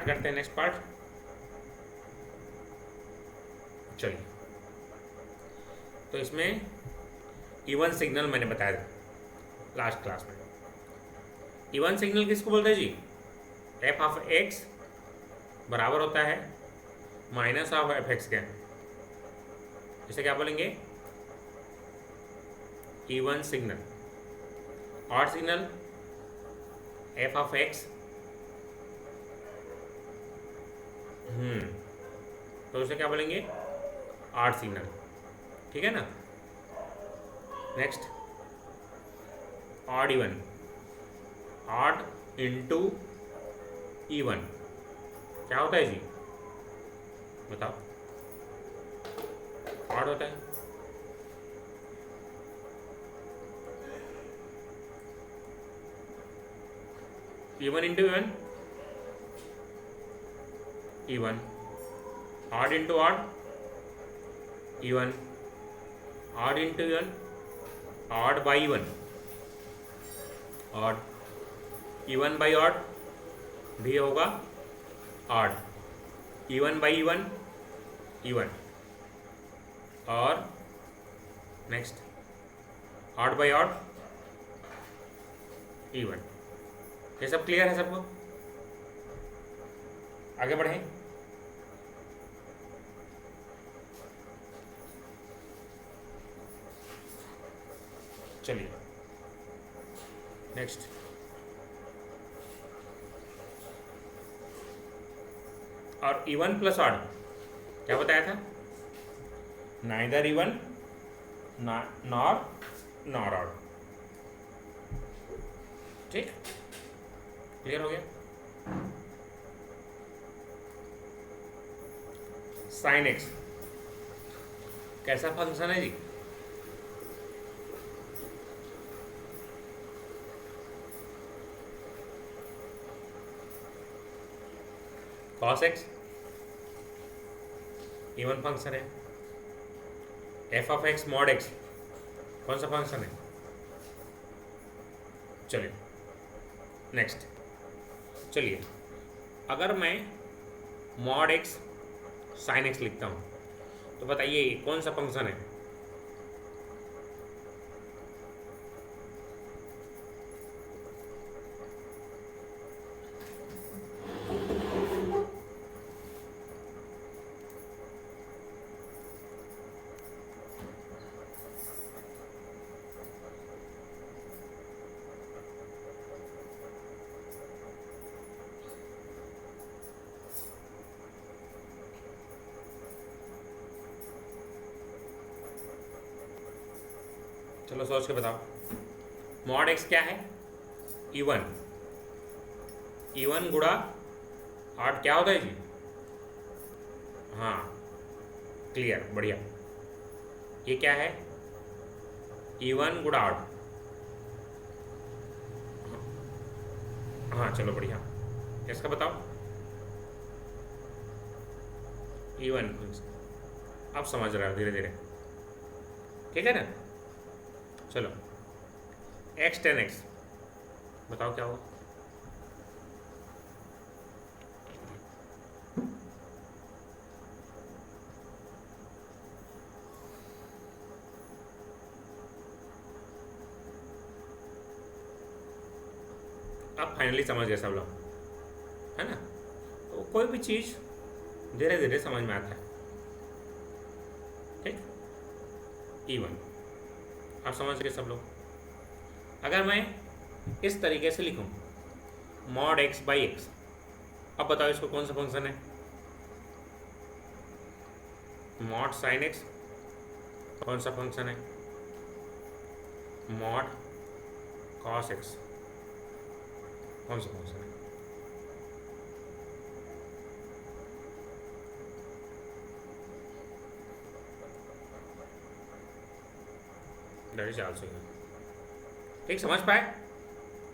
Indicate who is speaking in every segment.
Speaker 1: Start करते हैं next part. चलिए, तो इसमें इवन सिग्नल मैंने बताया था लास्ट क्लास में। इवन सिग्नल किसको बोलते हैं जी? एफ ऑफ एक्स बराबर होता है माइनस ऑफ एफ एक्स के। इसे क्या बोलेंगे? Even signal. Odd signal F of X, तो उसे क्या बोलेंगे? Odd signal. ठीक है ना। Next odd even, odd into even क्या होता है जी? बताओ। ऑड होता है। Even into even, even. Odd into odd, even. Odd into even, odd by even, odd. Even by odd भी होगा odd. Even by even, even. और next odd by odd, even. ये सब क्लियर है सबको? आगे बढ़ें। चलिए नेक्स्ट, और इवन प्लस ऑड क्या बताया था? Neither even nor nor odd. ठीक, क्लियर हो गया? साइन एक्स कैसा फंक्शन है जी? कॉस एक्स इवन फंक्शन है। F of x mod x कौन सा फंक्शन है? चलिए नेक्स्ट। चलिए, अगर मैं मॉड एक्स साइन एक्स लिखता हूँ तो बताइए कौन सा फंक्शन है? चलो सोच के बताओ। मॉड एक्स क्या है? इवन। इवन गुणा ऑड क्या होता है जी? हाँ, क्लियर, बढ़िया। ये क्या है? इवन गुणा ऑड। हाँ चलो बढ़िया, इसका बताओ। इवन, अब समझ रहे हो धीरे धीरे, ठीक है ना। चलो एक्स टेन एक्स बताओ क्या होगा? अब फाइनली समझ गए सब लोग, है ना। तो कोई भी चीज़ धीरे धीरे समझ में आता है। ठीक, इवन आप समझ गए सब लोग। अगर मैं इस तरीके से लिखूं मॉड एक्स बाई एक्स, अब बताओ इसको कौन सा फंक्शन है? मॉड साइन एक्स कौन सा फंक्शन है? मॉड कॉस एक्स कौन सा फंक्शन है? That is also. ठीक, समझ पाए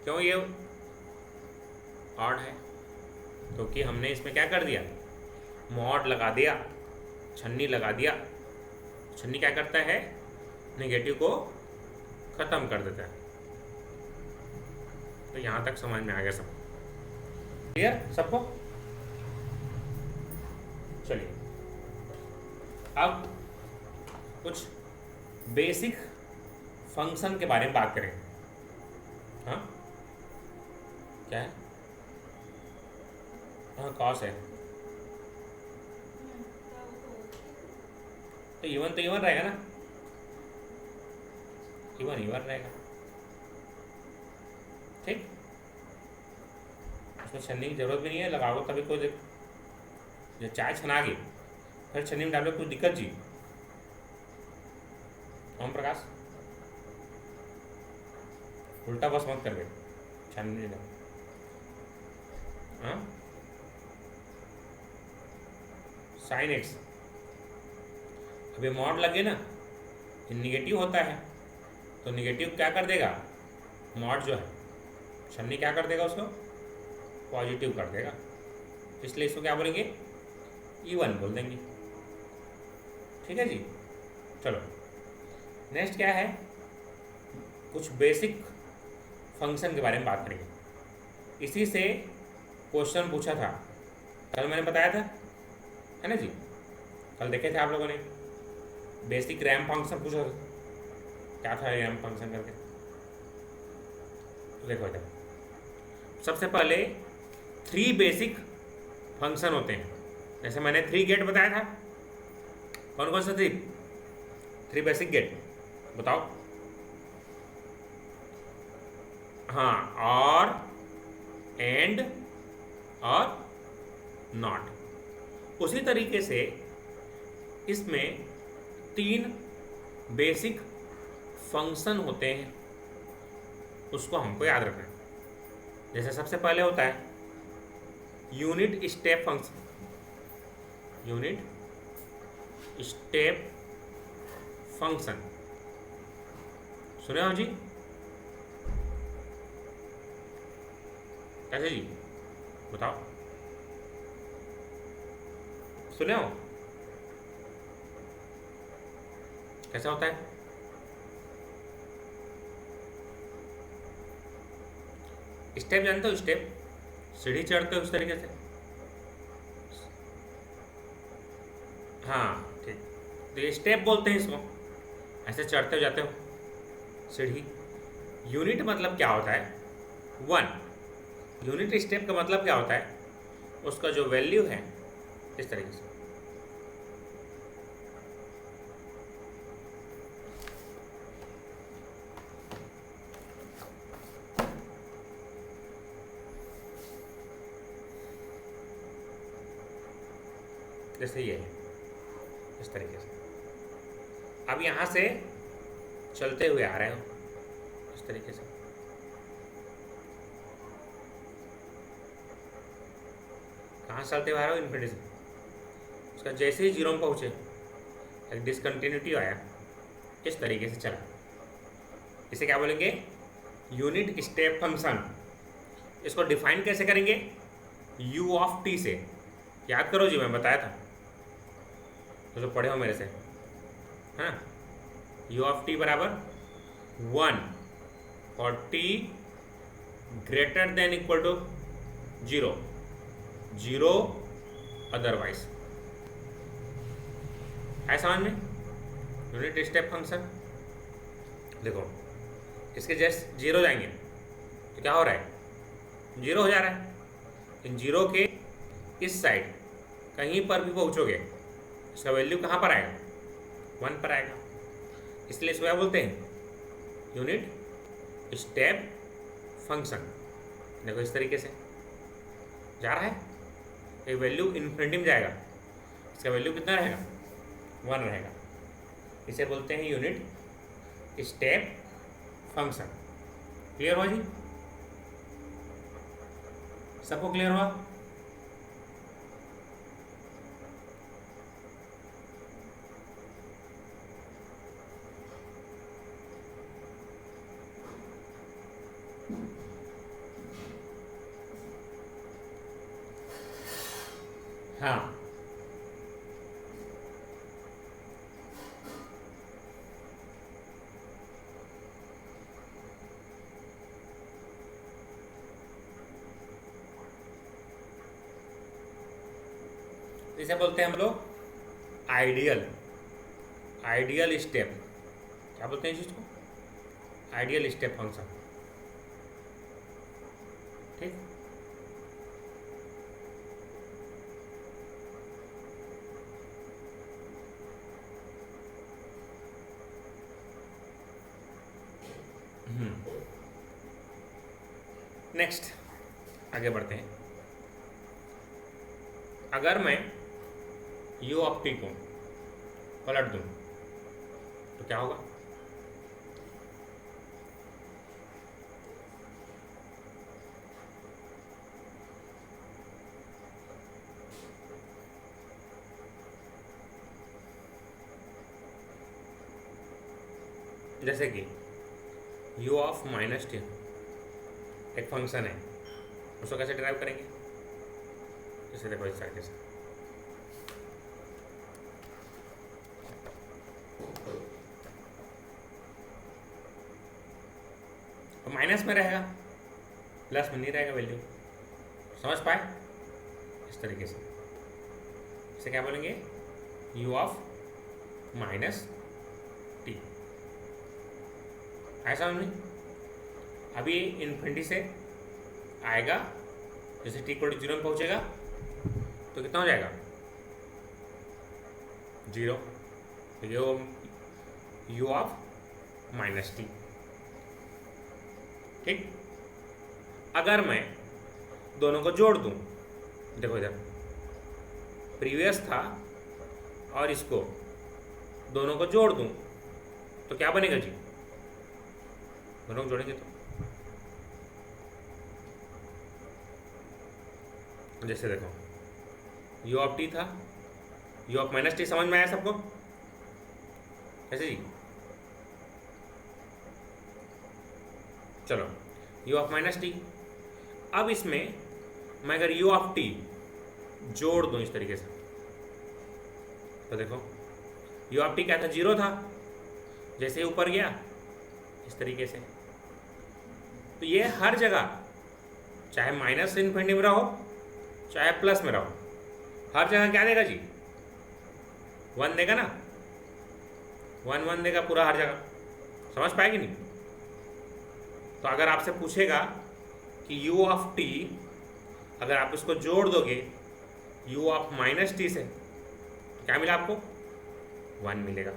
Speaker 1: क्यों ये ऑड है? क्योंकि हमने इसमें क्या कर दिया? मॉड लगा दिया, छन्नी लगा दिया। छन्नी क्या करता है? नेगेटिव को खत्म कर देता है। तो यहाँ तक समझ में आ गया सब? क्लियर सबको? चलिए अब कुछ बेसिक फंक्शन के बारे में बात करें। हाँ क्या है? हाँ कॉस है, तो इवन रहेगा ना, इवन रहेगा। ठीक, उसमें छन्नी की जरूरत भी नहीं है, लगाओ तभी कोई जो चाय छना गई फिर छन्नी में डालो कुछ दिक्कत जी? ओम प्रकाश उल्टा बस मत कर गए छन्नी डाल। हाँ साइन एक्स, अभी मॉड लगे ना, ये निगेटिव होता है, तो निगेटिव क्या कर देगा, मॉड जो है छन्नी क्या कर देगा, उसको पॉजिटिव कर देगा, इसलिए इसको क्या बोलेंगे, इवन बोल देंगे। ठीक है जी। चलो नेक्स्ट क्या है, कुछ बेसिक फंक्शन के बारे में बात करेंगे। इसी से क्वेश्चन पूछा था, कल मैंने बताया था, है ना जी, कल देखे थे आप लोगों ने, बेसिक रैम फंक्शन पूछा था, क्या था रैम फंक्शन करके, तो देखो इधर सबसे पहले 3 बेसिक फंक्शन होते हैं। जैसे मैंने 3 गेट बताया था, कौन कौन सा 3 बेसिक गेट बताओ? हाँ, और, एंड और नॉट। उसी तरीके से इसमें 3 बेसिक फंक्शन होते हैं, उसको हमको याद रखना है। जैसे सबसे पहले होता है unit step function, unit step function, सुने हो जी? कैसे जी बताओ, सुने हो कैसा होता है? स्टेप जानते हो? स्टेप सीढ़ी चढ़ते हो उस तरीके से। हाँ ठीक, तो ये स्टेप बोलते हैं इसको, ऐसे चढ़ते हो जाते हो सीढ़ी। यूनिट मतलब क्या होता है, 1। यूनिट स्टेप का मतलब क्या होता है, उसका जो वैल्यू है इस तरीके से, जैसे ये है इस तरीके से। अब यहाँ से चलते हुए आ रहे हो इस तरीके से, कहाँ से चलते हुए आ रहे हो, इन्फिनिटी से। उसका जैसे ही 0 में पहुँचे एक डिसकंटिन्यूटी आया, इस तरीके से चला, इसे क्या बोलेंगे, यूनिट स्टेप फंक्शन। इसको डिफाइन कैसे करेंगे, u ऑफ t से। याद करो जी, मैं बताया था तो जो पढ़े हो मेरे से, हाँ, u ऑफ t बराबर 1 और t greater than equal to 0 otherwise. है समझ में? यूनिट स्टेप फंक्शन देखो, इसके जस्ट 0 जाएंगे तो क्या हो रहा है, 0 हो जा रहा है। इन 0 के इस साइड कहीं पर भी पहुंचोगे, इसका वैल्यू कहाँ पर आएगा, 1 पर आएगा। इसलिए इसको क्या बोलते हैं, यूनिट स्टेप फंक्शन। देखो इस तरीके से जा रहा है, एक वैल्यू इन्फिनिटी में जाएगा, इसका वैल्यू कितना रहेगा, 1 रहेगा। इसे बोलते हैं यूनिट स्टेप फंक्शन। क्लियर हुआ जी? सबको क्लियर हुआ? हाँ, इसे बोलते हैं हम लोग आइडियल आइडियल स्टेप। क्या बोलते हैं इस चीज़ को? Ideal step function. ठीक। नेक्स्ट आगे बढ़ते हैं। अगर मैं u ऑफ t को पलट दूं तो क्या होगा? जैसे कि u ऑफ माइनस टी एक फंक्शन है, उसको कैसे डिराइव करेंगे? जैसे देखो इस तरीके से, तो माइनस में रहेगा, प्लस में नहीं रहेगा वैल्यू। समझ पाए? इस तरीके से इसे क्या बोलेंगे? u of minus T. ऐसा नहीं, अभी इन्फिनिटी से आएगा, जैसे टी इक्वल टू 0 में पहुंचेगा तो कितना हो जाएगा? 0। तो ये u ऑफ माइनस टी। ठीक। अगर मैं दोनों को जोड़ दूं, देखो इधर प्रीवियस था और इसको दोनों को जोड़ दूं तो क्या बनेगा जी? दोनों को जोड़ेंगे तो जैसे देखो u ऑफ टी था, u ऑफ माइनस टी। समझ में आया सबको? कैसे जी? चलो u ऑफ माइनस टी। अब इसमें मैं अगर u ऑफ टी जोड़ दूं इस तरीके से, तो देखो u ऑफ टी क्या था? 0 था। जैसे ही ऊपर गया इस तरीके से, तो ये हर जगह चाहे माइनस इन्फिनिटी में रहो चाहे प्लस में रहो, हर जगह क्या देगा जी? 1 देगा ना। 1 देगा पूरा हर जगह। समझ पाएगी नहीं? तो अगर आपसे पूछेगा कि u ऑफ टी, अगर आप इसको जोड़ दोगे u ऑफ माइनस टी से, तो क्या मिला आपको? 1 मिलेगा।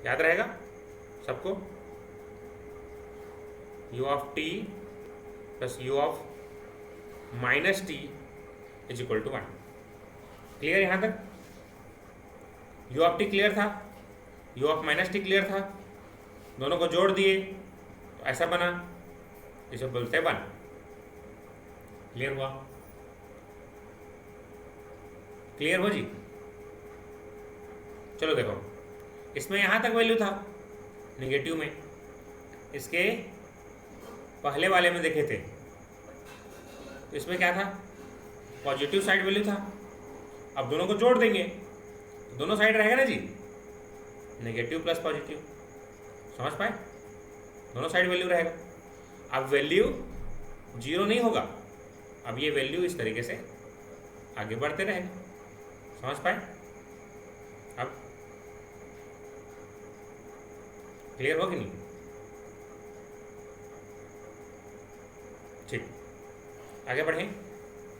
Speaker 1: याद रहेगा सबको? u of t plus u of minus t is equal to 1। Clear यहाँ तक? u ऑफ टी क्लियर था, u of minus t clear था, दोनों को जोड़ दिए तो ऐसा बना, इसे बोलते हैं 1। क्लियर हुआ? क्लियर हो जी? चलो देखो, इसमें यहाँ तक वैल्यू था नेगेटिव में, इसके पहले वाले में देखे थे तो इसमें क्या था? पॉजिटिव साइड वैल्यू था। अब दोनों को जोड़ देंगे तो दोनों साइड रहेगा ना जी, नेगेटिव प्लस पॉजिटिव। समझ पाए? दोनों साइड वैल्यू रहेगा। अब वैल्यू 0 नहीं होगा, अब ये वैल्यू इस तरीके से आगे बढ़ते रहेगा। समझ पाए? अब क्लियर हो कि नहीं? ठीक, आगे बढ़ें।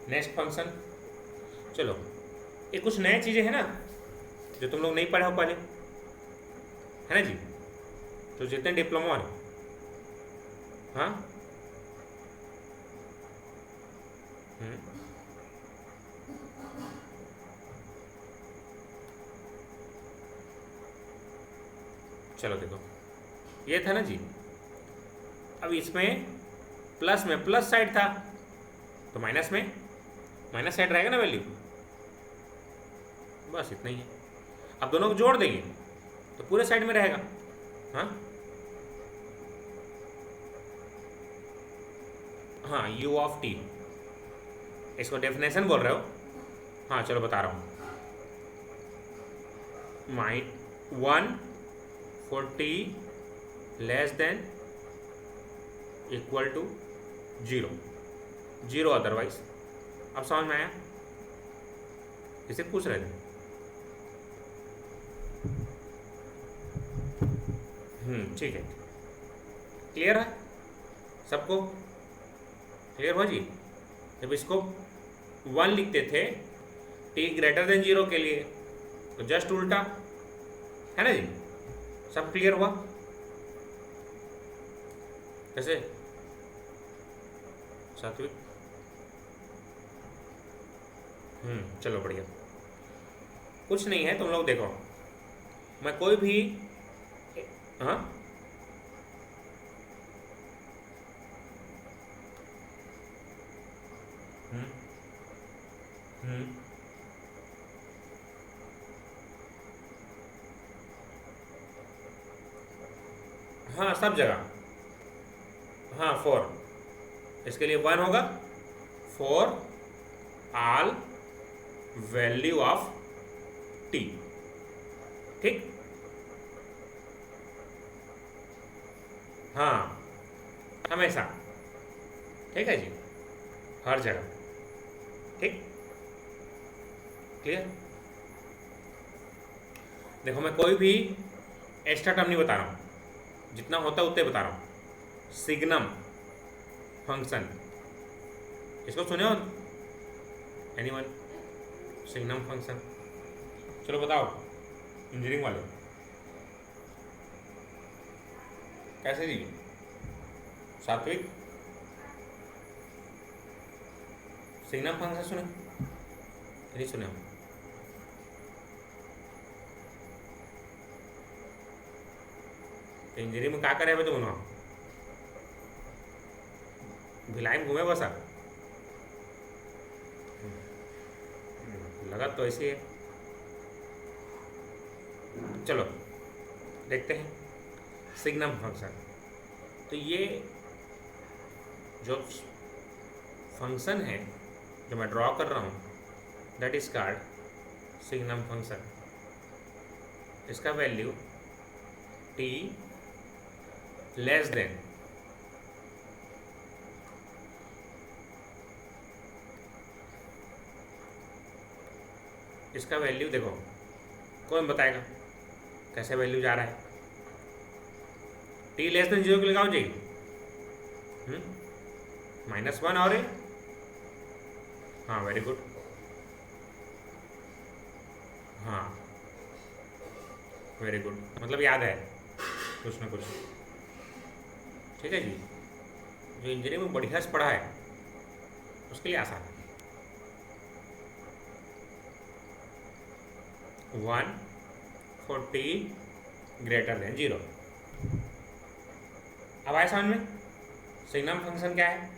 Speaker 1: Next function. चलो, ये कुछ नए चीज़ें हैं ना जो तुम लोग नहीं पढ़े हो पहले, है ना जी? तो जितने डिप्लोमा वाले, हाँ चलो देखो, ये था ना जी। अब इसमें प्लस में प्लस साइड था तो माइनस में माइनस साइड रहेगा ना वैल्यू। बस इतना ही है। अब दोनों को जोड़ देंगे तो पूरे साइड में रहेगा। हाँ u ऑफ टी, इसको डेफिनेशन बोल रहे हो? हाँ चलो बता रहा हूँ। 140 less than equal to 0 otherwise. अब समझ में आया? इसे पूछ रहे थे। ठीक है, क्लियर है सबको? क्लियर हो जी? जब इसको 1 लिखते थे t ग्रेटर देन 0 के लिए, तो जस्ट उल्टा है ना जी। सब क्लियर हुआ? कैसे सात्विक? चलो बढ़िया। कुछ नहीं है, तुम लोग देखो, मैं कोई भी हाँ हम्म हम्म हाँ सब जगह, हाँ 4, इसके लिए 1 होगा, for all value of t। ठीक, हाँ हमेशा, ठीक है जी, हर जगह। ठीक, क्लियर? देखो मैं कोई भी एक्स्ट्रा टर्म नहीं बता रहा हूँ, जितना होता है उतने बता रहा हूँ। सिग्नम फंक्शन, इसको सुने हो एनीवन? सिग्नम फंक्शन, चलो बताओ इंजीनियरिंग वाले, कैसे जी? सात्विक, सिग्नम फंक्शन सुने? नहीं सुने हो? तो इंजीनियरिंग में क्या करे तुम वहाँ? भिलाई में घूमे बसा? लगा तो ऐसे है। चलो देखते हैं सिग्नम फंक्शन। तो ये जो फंक्शन है जो मैं ड्रॉ कर रहा हूँ, that is called signum function. इसका वैल्यू t लेस देन इसका वैल्यू देखो, कौन बताएगा कैसे वैल्यू जा रहा है? t लेस देन 0 के लगाओ जी, -1 और हाँ वेरी गुड, हाँ वेरी गुड, मतलब याद है कुछ ना कुछ। ठीक है जी, जो इंजीनियरिंग में बढ़िया से पढ़ा है उसके लिए आसान है। 1 for t ग्रेटर देन 0। अब आए समझ में सिग्नम फंक्शन क्या है?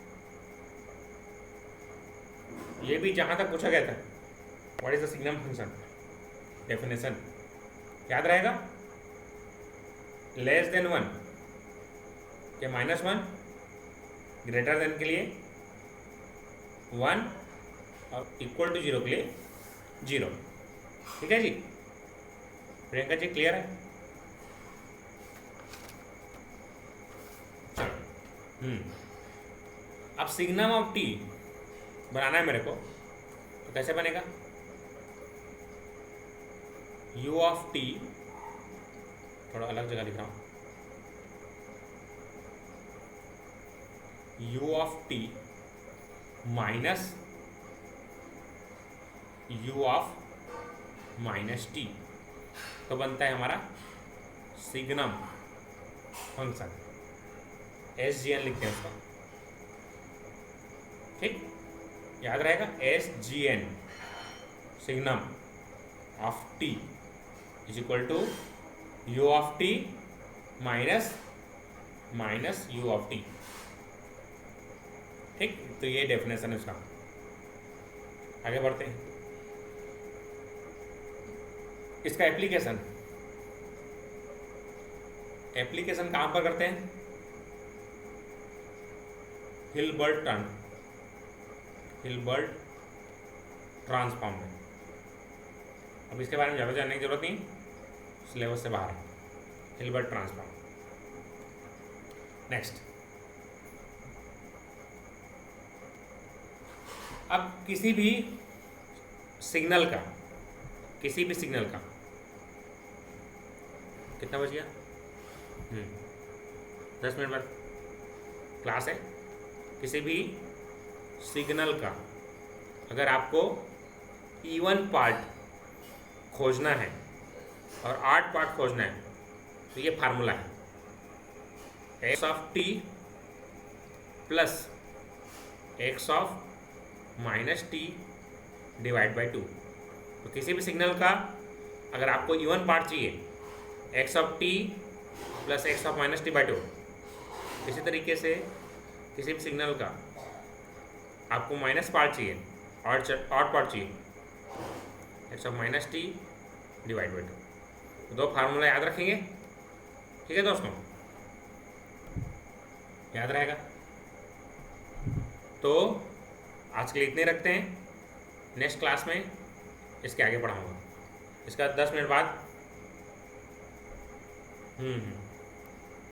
Speaker 1: ये भी जहां तक पूछा गया था, what is the signum function, definition याद रहेगा? लेस देन 1 के -1, ग्रेटर देन के लिए 1 और इक्वल टू 0 के लिए 0। ठीक है जी, प्रियंका जी क्लियर है? चलो अब सिग्नम ऑफ t बनाना है मेरे को, तो कैसे बनेगा? u ऑफ t, थोड़ा अलग जगह लिख रहा हूँ, u of t minus u of -t, तो बनता है हमारा सिग्नम फंक्शन। SGN लिखते हैं उसका, ठीक, याद रहेगा SGN, signum of t is equal to u of t minus u of t। ठीक, तो ये डेफिनेशन है उसका। आगे बढ़ते हैं, इसका एप्लीकेशन कहाँ पर करते हैं? हिल्बर्ट ट्रांसफॉर्म में। अब इसके बारे में ज़्यादा जानने की जरूरत नहीं, सिलेबस से बाहर है हिल्बर्ट ट्रांसफॉर्म। नेक्स्ट, अब किसी भी सिग्नल का किसी भी सिग्नल का, कितना बज गया? 10 मिनट बाद क्लास है। किसी भी सिग्नल का अगर आपको इवन पार्ट खोजना है और ऑड पार्ट खोजना है तो ये फार्मूला है, x of t plus x of minus T divide by 2। तो किसी भी सिग्नल का अगर आपको इवन पार्ट चाहिए, x of t plus x of minus T by 2। इसी तरीके से किसी भी सिग्नल का आपको माइनस पार्ट चाहिए, ऑड पार्ट चाहिए, x of minus T divide by 2। दो फार्मूला याद रखेंगे, ठीक है दोस्तों, याद रहेगा। तो आज के लिए इतने रखते हैं, नेक्स्ट क्लास में इसके आगे पढ़ाऊँगा। इसका 10 मिनट बाद